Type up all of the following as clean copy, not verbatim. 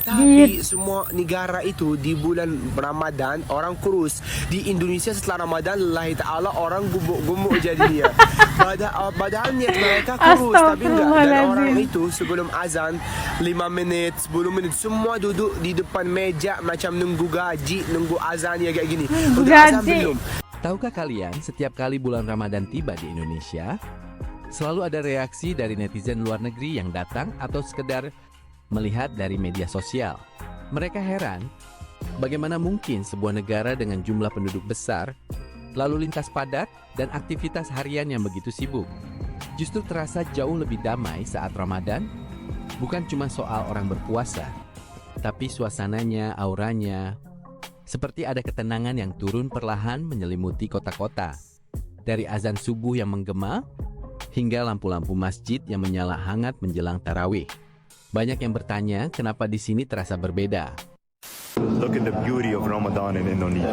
Tapi semua negara itu di bulan Ramadan orang kurus. Di Indonesia setelah Ramadan lillahi ta'ala orang gemuk jadinya. Padahal niat mereka kurus tapi enggak. Dan orang itu sebelum azan 5 menit, 10 menit semua duduk di depan meja macam nunggu gaji, nunggu azan ya kayak gini. Udah azan belum? Tahukah kalian setiap kali bulan Ramadan tiba di Indonesia, selalu ada reaksi dari netizen luar negeri yang datang atau sekedar melihat dari media sosial. Mereka heran, bagaimana mungkin sebuah negara dengan jumlah penduduk besar, lalu lintas padat, dan aktivitas harian yang begitu sibuk, justru terasa jauh lebih damai saat Ramadan. Bukan cuma soal orang berpuasa, tapi suasananya, auranya, seperti ada ketenangan yang turun perlahan menyelimuti kota-kota. Dari azan subuh yang menggema, hingga lampu-lampu masjid yang menyala hangat menjelang tarawih. Banyak yang bertanya kenapa di sini terasa berbeda. Look at the beauty of Ramadan in Indonesia.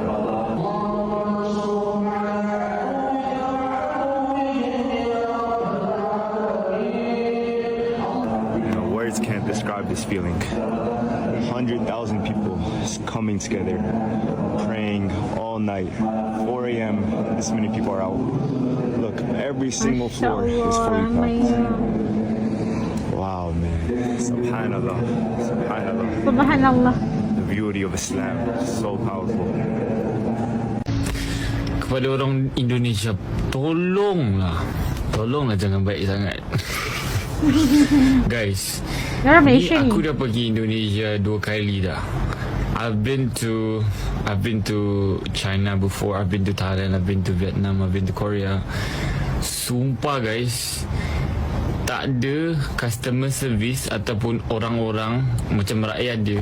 Words can't describe this feeling. 100,000 people coming together, praying all night. 4 a.m. this many people are out. Look, every single floor is fully packed. Wow, man. Subhanallah. Subhanallah. Subhanallah. The beauty of Islam is so powerful. Kepada orang Indonesia, tolonglah jangan baik sangat. Guys, ni aku dah pergi Indonesia 2 kali dah. I've been to China before, I've been to Thailand, I've been to Vietnam, I've been to Korea. Sumpah guys, tak ada customer service ataupun orang-orang macam rakyat dia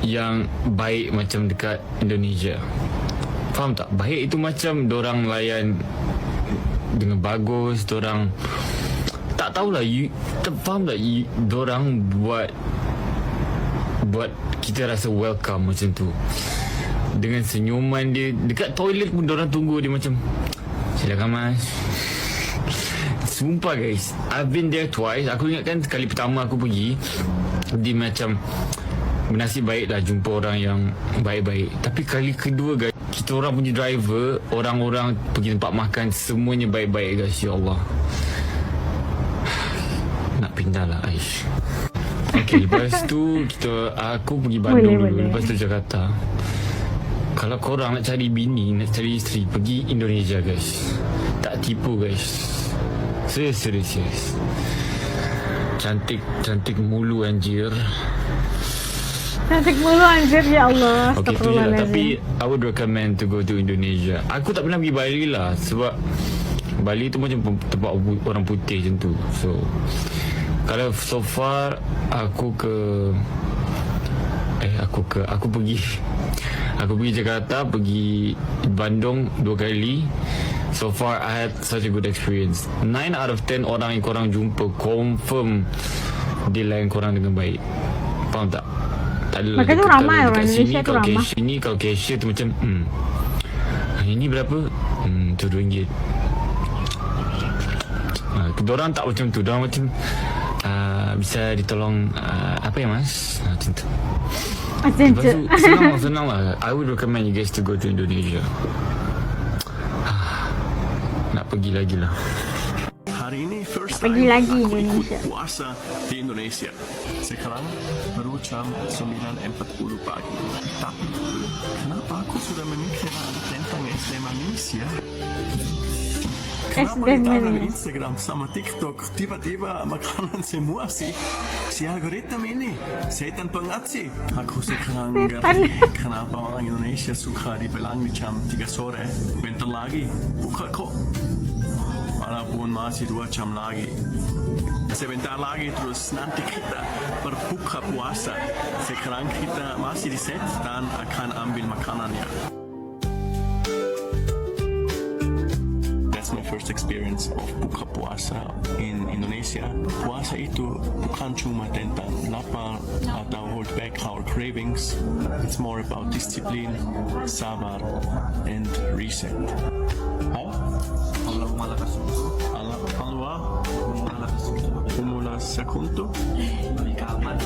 yang baik macam dekat Indonesia. Faham tak? Baik itu macam dorang layan dengan bagus, dorang tak tahulah, faham tak? Dorang buat kita rasa welcome macam tu. Dengan senyuman dia, dekat toilet pun dorang tunggu dia macam, silakan mas. Sumpah guys, I've been there twice. Aku ingatkan kali pertama aku pergi, dia macam bernasib baiklah jumpa orang yang baik-baik. Tapi kali kedua guys, kita orang punya driver, orang-orang pergi tempat makan, semuanya baik-baik guys. Ya Allah, nak pindah lah Aish. Okay, lepas tu aku pergi Bandung dulu. Lepas tu Jakarta. Kalau korang nak cari bini, nak cari isteri, pergi Indonesia guys. Tak tipu guys. Serius. Cantik mulu anjir. Cantik mulu anjir, ya Allah. Okay, tu je lah. Tapi I would recommend to go to Indonesia. Aku tak pernah pergi Bali lah, sebab Bali tu macam tempat orang putih macam tu. So kalau so far aku pergi Jakarta, pergi Bandung 2 kali. So far I had such a good experience. 9 out of 10 orang yang korang jumpa confirm dia layan korang dengan baik. Faham tak? Tak adalah makanya ramai orang Indonesia tu ramai. Sini kalau cashier tu macam ini berapa? Tu RM2. Diorang tak macam tu. Diorang macam bisa ditolong apa ya mas? Macam tu. Lepas tu senang lah. I would recommend you guys to go to Indonesia. Nak pergi lagi lah. Hari ini first pergi time lagi aku Indonesia. ikut puasa di Indonesia. Sekarang baru jam 9.40 pagi. Tapi kenapa aku sudah memikirkan tentang SD manusia? Kenapa di tangan Instagram sama TikTok tiba-tiba makanan semua sih? Si algoritma ini setan pengasih. Aku sekarang ngerti kenapa orang Indonesia suka dibilang di jam 3 sore. Bentar lagi buka kok. Walaupun masih 2 jam lagi. Sebentar lagi terus nanti kita berbuka puasa. Sekarang kita masih di set dan akan ambil makanannya. That's my first experience of buka puasa in Indonesia. Puasa itu bukan cuma tentang lapar atau hold back our cravings. It's more about discipline, sabar, and reset. Allora, un secondo. Ricalmare.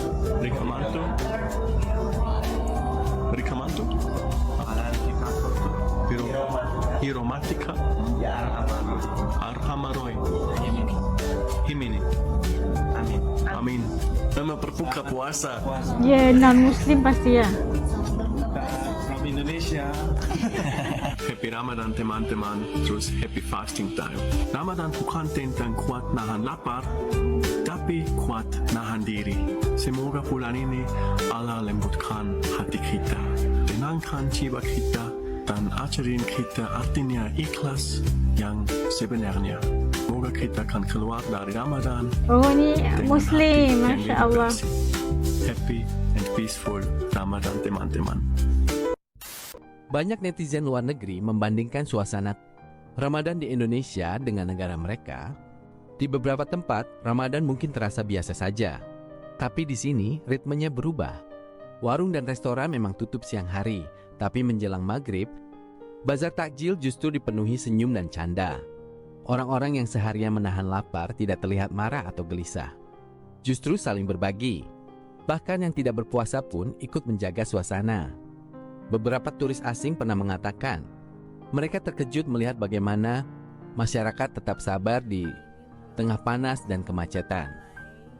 Ricamato? Hiromatica? Arhamaroi. Himini. Amin. Nama berbuka puasa. Ya, non-muslim pasti ya. From Indonesia. Happy Ramadan teman-teman. Terus happy fasting time. Ramadan bukan tentang kuat nahan lapar, tapi kuat nahan diri. Semoga bulan ini Allah lembutkan hati kita, tenangkan jiwa kita, dan ajarin kita artinya ikhlas yang sebenarnya. Semoga kita akan keluar dari Ramadan Oh, ini dengan muslim, hati yang Masya lebih Allah. bersih. Happy and peaceful Ramadan teman-teman. Banyak netizen luar negeri membandingkan suasana Ramadan di Indonesia dengan negara mereka. Di beberapa tempat, Ramadan mungkin terasa biasa saja. Tapi di sini, ritmenya berubah. Warung dan restoran memang tutup siang hari, tapi menjelang maghrib, bazar takjil justru dipenuhi senyum dan canda. Orang-orang yang seharian menahan lapar tidak terlihat marah atau gelisah. Justru saling berbagi. Bahkan yang tidak berpuasa pun ikut menjaga suasana. Beberapa turis asing pernah mengatakan, mereka terkejut melihat bagaimana masyarakat tetap sabar di tengah panas dan kemacetan.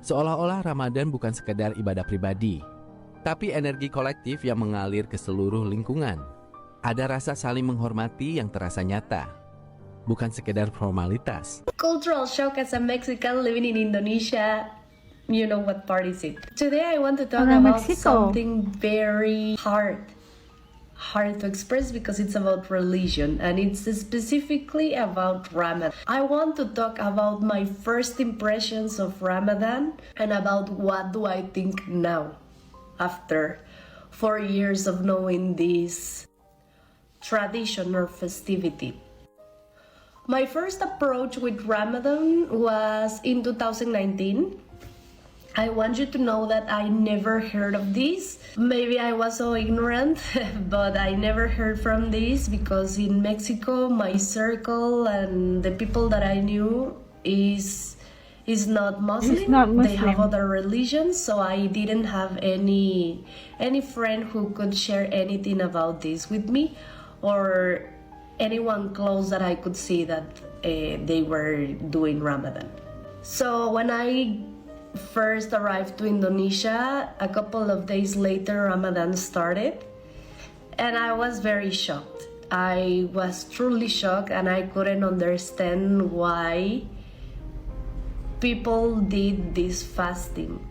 Seolah-olah Ramadan bukan sekedar ibadah pribadi, tapi energi kolektif yang mengalir ke seluruh lingkungan. Ada rasa saling menghormati yang terasa nyata, bukan sekedar formalitas. Cultural shock as a Mexican living in Indonesia. You know what part is it? Today I want to talk Orang about Meksiko. something very hard to express because it's about religion and it's specifically about Ramadan. I want to talk about my first impressions of Ramadan and about what do I think now after 4 years of knowing this tradition or festivity. My first approach with Ramadan was in 2019. I want you to know that I never heard of this. Maybe I was so ignorant, but I never heard from this because in Mexico, my circle and the people that I knew is not Muslim. It's not They have Muslim. other religions, so I didn't have any friend who could share anything about this with me, or anyone close that I could see that they were doing Ramadan. So when I first arrived to Indonesia, a couple of days later Ramadan started, and I was very shocked. I was truly shocked and I couldn't understand why people did this fasting.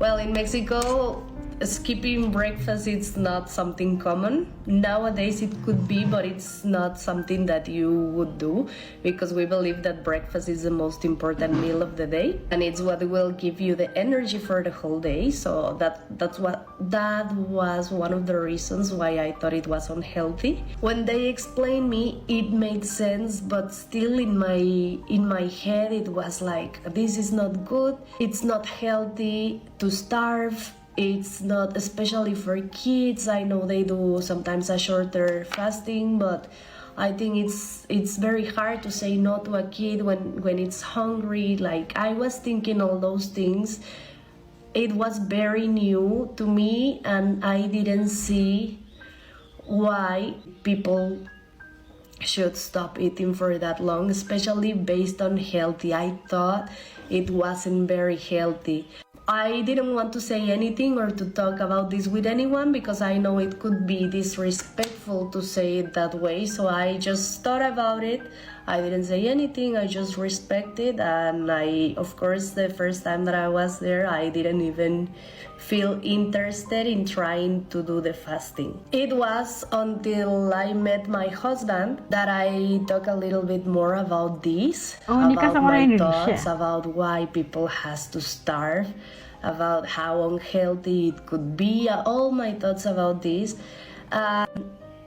Well, in Mexico, skipping breakfast is not something common. Nowadays it could be, but it's not something that you would do because we believe that breakfast is the most important meal of the day and it's what will give you the energy for the whole day. So that was one of the reasons why I thought it was unhealthy. When they explained me, it made sense, but still in my head it was like, this is not good. It's not healthy to starve. It's not, especially for kids. I know they do sometimes a shorter fasting, but I think it's very hard to say no to a kid when it's hungry. Like, I was thinking all those things. It was very new to me and I didn't see why people should stop eating for that long, especially based on healthy. I thought it wasn't very healthy. I didn't want to say anything or to talk about this with anyone because I know it could be disrespectful to say it that way. So I just thought about it. I didn't say anything. I just respected, and of course, the first time that I was there, I didn't even feel interested in trying to do the fasting. It was until I met my husband that I talked a little bit more about this, Oh, nikah about sama my orang Indonesia. thoughts, about why people has to starve, about how unhealthy it could be, all my thoughts about this.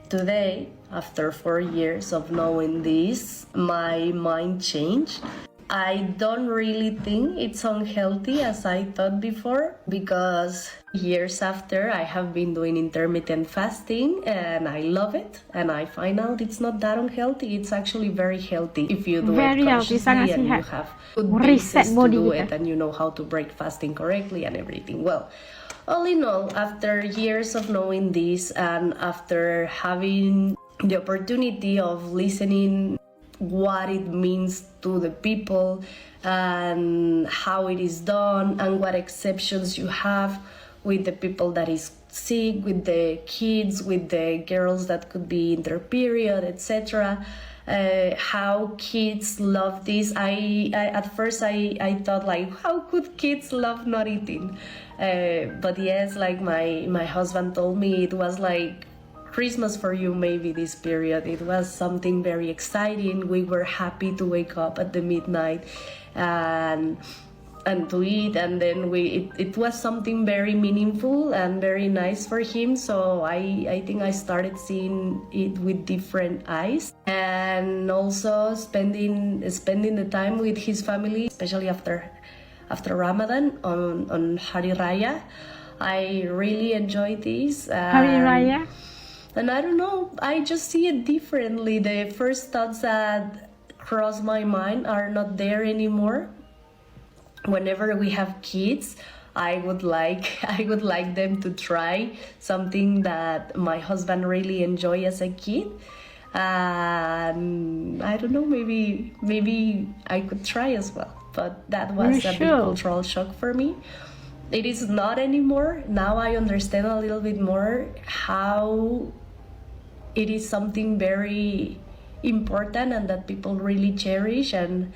Today, after 4 years of knowing this, my mind changed. I don't really think it's unhealthy as I thought before, because years after I have been doing intermittent fasting and I love it, and I find out it's not that unhealthy. It's actually very healthy if you do Very it healthy, consciously sangat and you sihat. have good Reset basis to body do kita. it, and you know how to break fasting correctly and everything. Well, all in all, after years of knowing this and after having the opportunity of listening what it means to the people and how it is done and what exceptions you have with the people that is sick, with the kids, with the girls that could be in their period, etc. How kids love this. I at first I thought, like, how could kids love not eating? But yes, like my husband told me, it was like Christmas for you, maybe this period. It was something very exciting. We were happy to wake up at the midnight and to eat, and then it was something very meaningful and very nice for him. So I think I started seeing it with different eyes, and also spending the time with his family, especially after Ramadan on Hari Raya. I really enjoy this. Hari Raya. And I don't know, I just see it differently. The first thoughts that cross my mind are not there anymore. Whenever we have kids, I would like them to try something that my husband really enjoyed as a kid. And I don't know, maybe I could try as well. But that was a big cultural shock for me. It is not anymore. Now I understand a little bit more how it is something very important and that people really cherish, and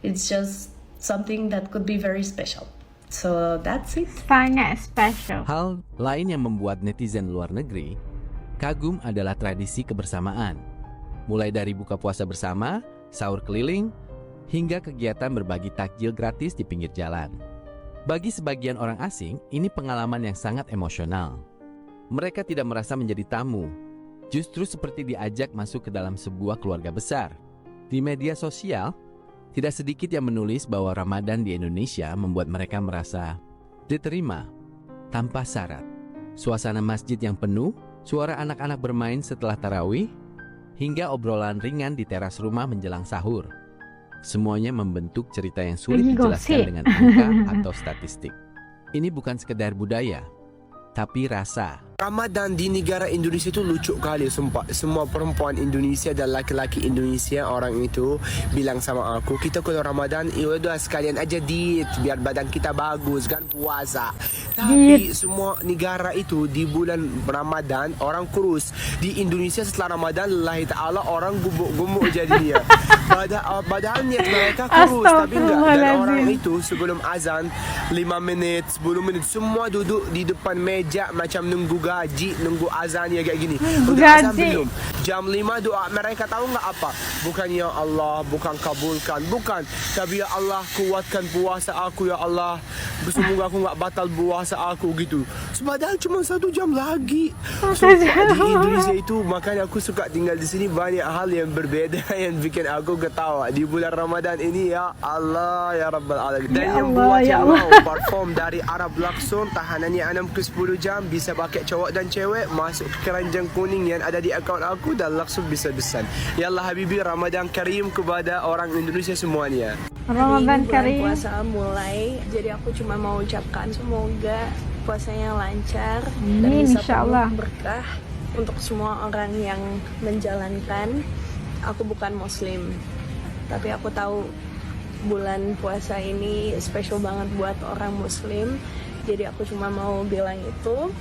it's just something that could be very special. So that's it. Sangat special. Hal lain yang membuat netizen luar negeri kagum adalah tradisi kebersamaan. Mulai dari buka puasa bersama, sahur keliling, hingga kegiatan berbagi takjil gratis di pinggir jalan. Bagi sebagian orang asing, ini pengalaman yang sangat emosional. Mereka tidak merasa menjadi tamu, justru seperti diajak masuk ke dalam sebuah keluarga besar. Di media sosial, tidak sedikit yang menulis bahwa Ramadan di Indonesia membuat mereka merasa diterima tanpa syarat. Suasana masjid yang penuh, suara anak-anak bermain setelah tarawih, hingga obrolan ringan di teras rumah menjelang sahur. Semuanya membentuk cerita yang sulit dijelaskan dengan angka atau statistik. Ini bukan sekedar budaya, tapi rasa. Ramadan di negara Indonesia itu lucu kali, sumpah. Semua perempuan Indonesia dan laki-laki Indonesia orang itu bilang sama aku, kita kalau Ramadan udah sekalian aja diet biar badan kita bagus kan, puasa. Tapi semua negara itu di bulan Ramadan orang kurus. Di Indonesia setelah Ramadan lillahi ta'ala orang gemuk jadinya. Padahal niat mereka kurus, tapi enggak. Dan orang itu sebelum azan 5 menit, 10 menit semua duduk di depan meja macam nunggu gaji, nunggu azan ya kayak gini. Udah azan belum? Jam 5 doa mereka tahu nggak apa? Bukan ya Allah, bukan kabulkan, bukan. Tapi ya Allah kuatkan puasa aku ya Allah. Semoga aku nggak batal puasa aku gitu. Padahal cuma 1 jam lagi. Di Indonesia itu makanya aku suka tinggal di sini, banyak hal yang berbeda yang bikin aku ketawa di bulan Ramadan ini ya Allah ya Rabbal Alamin. Dan yang buat yang mau perform dari Arab langsung tahanannya 6 ke 10 jam bisa pakai cowok dan cewek, masuk ke keranjang kuning yang ada di akaun aku dan langsung bisa pesan. Ya Allah Habibi, Ramadan Karim kepada orang Indonesia semuanya. Ramadan Karim. Bulan puasa mulai, jadi aku cuma mau ucapkan semoga puasanya lancar dan bisa penuh berkah untuk semua orang yang menjalankan. Aku bukan muslim, tapi aku tahu bulan puasa ini spesial banget buat orang muslim. Jadi aku cuma mau bilang itu.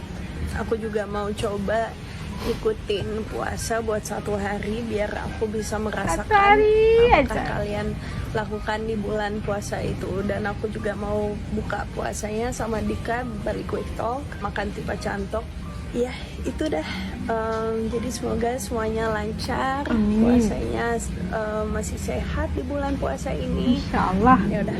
Aku juga mau coba ikutin puasa buat 1 hari biar aku bisa merasakan apa kalian lakukan di bulan puasa itu. Dan aku juga mau buka puasanya sama Dika balik quick talk, makan tipa cantok. Ya itu dah. Jadi semoga semuanya lancar, puasanya masih sehat di bulan puasa ini. InsyaAllah. Ya udah.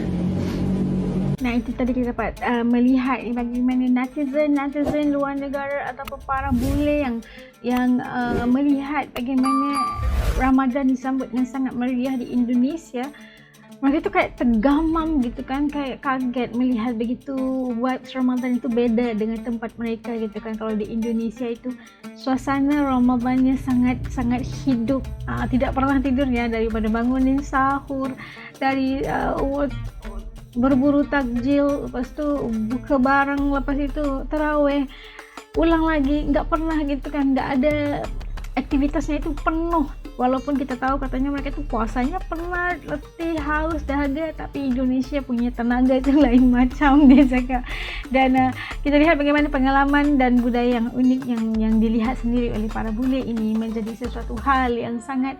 Nah, itu tadi kita dapat melihat bagaimana netizen luar negara ataupun para bule yang melihat bagaimana Ramadan disambut dengan sangat meriah di Indonesia. mereka tuh kayak tergamam gitu kan, kayak kaget melihat begitu vibes Ramadan itu beda dengan tempat mereka gitu kan. Kalau di Indonesia itu suasana Ramadannya sangat hidup, tidak pernah tidur ya, daripada bangunin sahur, dari berburu takjil, lepas itu buka bareng, lepas itu taraweh, ulang lagi, nggak pernah gitu kan, nggak ada aktivitasnya itu penuh. Walaupun kita tahu katanya mereka tuh puasanya penat, letih, haus, dahaga, tapi Indonesia punya tenaga itu lain macam biasa Kak. Dan kita lihat bagaimana pengalaman dan budaya yang unik yang dilihat sendiri oleh para bule ini menjadi sesuatu hal yang sangat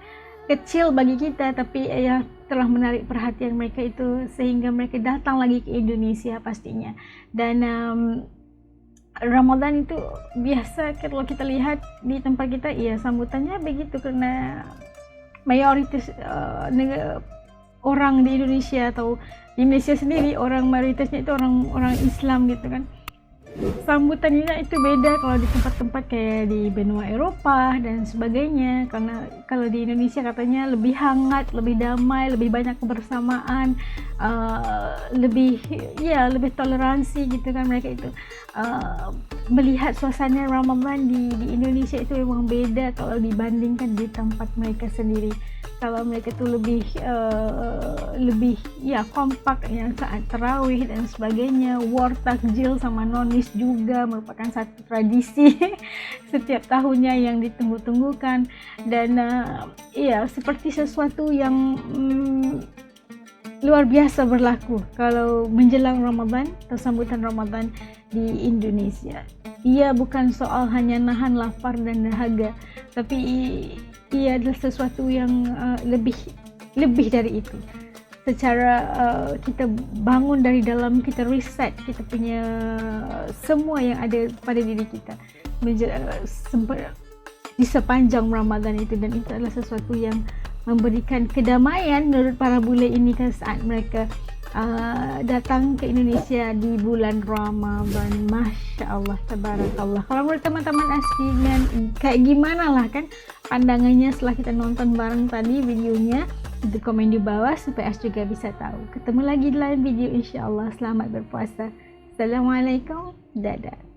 kecil bagi kita, tapi ya telah menarik perhatian mereka itu sehingga mereka datang lagi ke Indonesia pastinya. Dan Ramadan itu biasa kalau kita lihat di tempat kita, ya sambutannya begitu karena mayoritas orang di Indonesia atau di Malaysia sendiri orang mayoritasnya itu orang Islam gitu kan. Sambutannya itu beda kalau di tempat-tempat kayak di benua Eropa dan sebagainya, karena kalau di Indonesia katanya lebih hangat, lebih damai, lebih banyak kebersamaan, lebih toleransi gitu kan. Mereka itu melihat suasana Ramadan di Indonesia itu memang beda kalau dibandingkan di tempat mereka sendiri. Kalau mereka itu lebih kompak yang saat tarawih dan sebagainya, war takjil sama nonis juga merupakan satu tradisi setiap tahunnya yang ditunggu-tunggukan. Dan seperti sesuatu yang luar biasa berlaku kalau menjelang Ramadan atau sambutan Ramadan di Indonesia. Ia bukan soal hanya nahan lapar dan dahaga, tapi ia adalah sesuatu yang lebih dari itu. Secara kita bangun dari dalam, kita reset kita punya semua yang ada pada diri kita di sepanjang Ramadan itu, dan itu adalah sesuatu yang memberikan kedamaian menurut para bule ini kan saat mereka datang ke Indonesia di bulan Ramadan. Masya Allah, tabarakallah. Kalau menurut teman-teman aslinya kayak gimana lah kan pandangannya setelah kita nonton bareng tadi videonya, itu komen di bawah supaya As juga bisa tahu. Ketemu lagi di lain video insya Allah. Selamat berpuasa. Assalamualaikum, dadah.